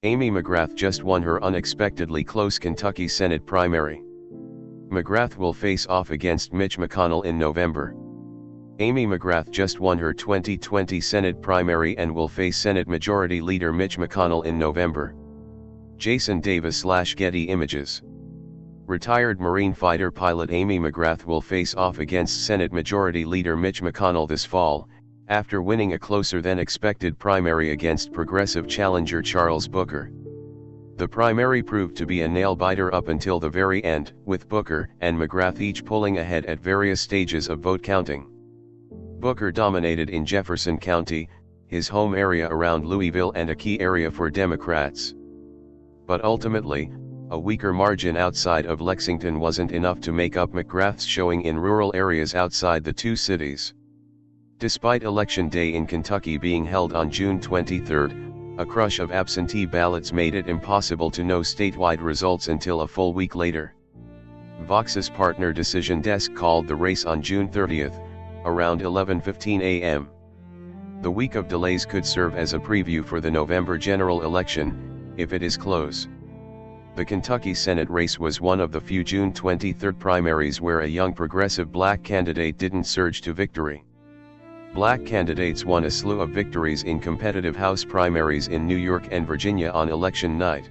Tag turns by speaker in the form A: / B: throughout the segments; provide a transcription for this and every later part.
A: Amy McGrath just won her unexpectedly close Kentucky Senate primary. McGrath will face off against Mitch McConnell in November. Amy McGrath just won her 2020 Senate primary and will face Senate Majority Leader Mitch McConnell in November. Jason Davis/Getty Images. Retired Marine fighter pilot Amy McGrath will face off against Senate Majority Leader Mitch McConnell this fall, after winning a closer-than-expected primary against progressive challenger Charles Booker. The primary proved to be a nail-biter up until the very end, with Booker and McGrath each pulling ahead at various stages of vote counting. Booker dominated in Jefferson County, his home area around Louisville and a key area for Democrats. But ultimately, a weaker margin outside of Lexington wasn't enough to make up McGrath's showing in rural areas outside the two cities. Despite Election Day in Kentucky being held on June 23, a crush of absentee ballots made it impossible to know statewide results until a full week later. Vox's partner Decision Desk called the race on June 30, around 11:15 a.m. The week of delays could serve as a preview for the November general election, if it is close. The Kentucky Senate race was one of the few June 23 primaries where a young progressive black candidate didn't surge to victory. Black candidates won a slew of victories in competitive House primaries in New York and Virginia on election night.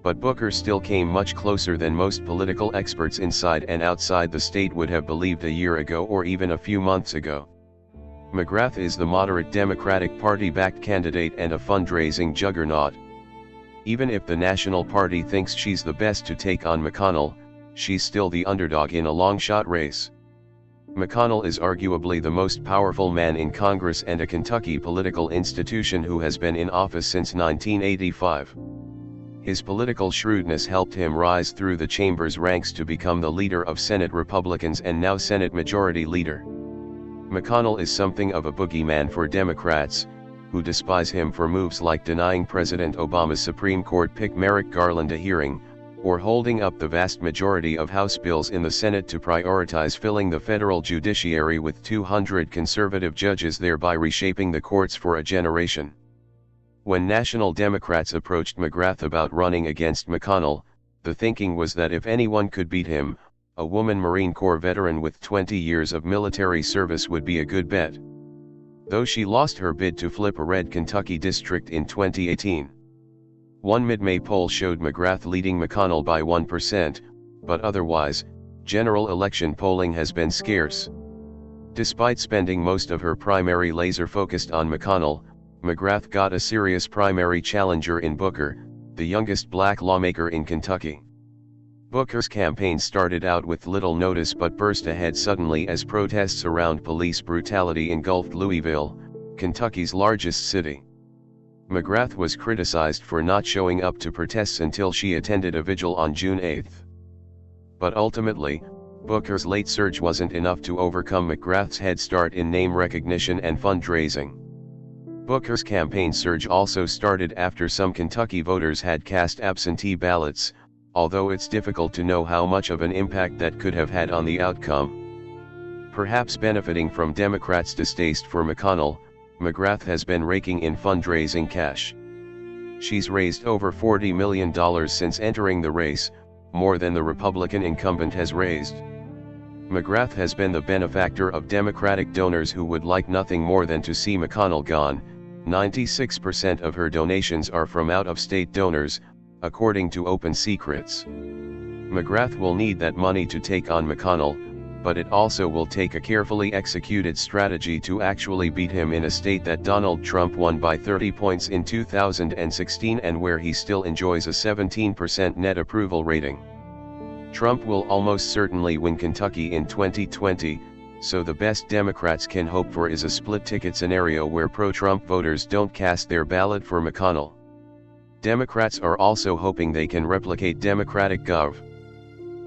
A: But Booker still came much closer than most political experts inside and outside the state would have believed a year ago or even a few months ago. McGrath is the moderate Democratic Party-backed candidate and a fundraising juggernaut. Even if the National Party thinks she's the best to take on McConnell, she's still the underdog in a long-shot race. McConnell is arguably the most powerful man in Congress and a Kentucky political institution who has been in office since 1985. His political shrewdness helped him rise through the chamber's ranks to become the leader of Senate Republicans and now Senate Majority Leader. McConnell is something of a boogeyman for Democrats, who despise him for moves like denying President Obama's Supreme Court pick Merrick Garland a hearing, or holding up the vast majority of House bills in the Senate to prioritize filling the federal judiciary with 200 conservative judges, thereby reshaping the courts for a generation. When national Democrats approached McGrath about running against McConnell, the thinking was that if anyone could beat him, a woman Marine Corps veteran with 20 years of military service would be a good bet. Though she lost her bid to flip a red Kentucky district in 2018. One mid-May poll showed McGrath leading McConnell by 1%, but otherwise, general election polling has been scarce. Despite spending most of her primary laser-focused on McConnell, McGrath got a serious primary challenger in Booker, the youngest black lawmaker in Kentucky. Booker's campaign started out with little notice but burst ahead suddenly as protests around police brutality engulfed Louisville, Kentucky's largest city. McGrath was criticized for not showing up to protests until she attended a vigil on June 8. But ultimately, Booker's late surge wasn't enough to overcome McGrath's head start in name recognition and fundraising. Booker's campaign surge also started after some Kentucky voters had cast absentee ballots, although it's difficult to know how much of an impact that could have had on the outcome. Perhaps benefiting from Democrats' distaste for McConnell, McGrath has been raking in fundraising cash. She's raised over $40 million since entering the race, more than the Republican incumbent has raised. McGrath has been the benefactor of Democratic donors who would like nothing more than to see McConnell gone. 96% of her donations are from out-of-state donors, according to Open Secrets. McGrath will need that money to take on McConnell, but it also will take a carefully executed strategy to actually beat him in a state that Donald Trump won by 30 points in 2016 and where he still enjoys a 17% net approval rating. Trump will almost certainly win Kentucky in 2020, so the best Democrats can hope for is a split-ticket scenario where pro-Trump voters don't cast their ballot for McConnell. Democrats are also hoping they can replicate Democratic Gov.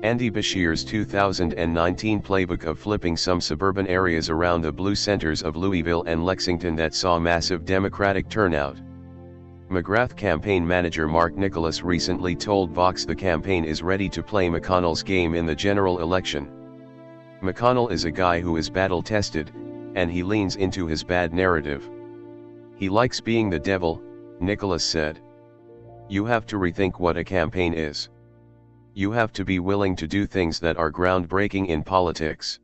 A: Andy Beshear's 2019 playbook of flipping some suburban areas around the blue centers of Louisville and Lexington that saw massive Democratic turnout. McGrath campaign manager Mark Nicholas recently told Vox the campaign is ready to play McConnell's game in the general election. McConnell is a guy who is battle-tested, and he leans into his bad narrative. He likes being the devil, Nicholas said. You have to rethink what a campaign is. You have to be willing to do things that are groundbreaking in politics.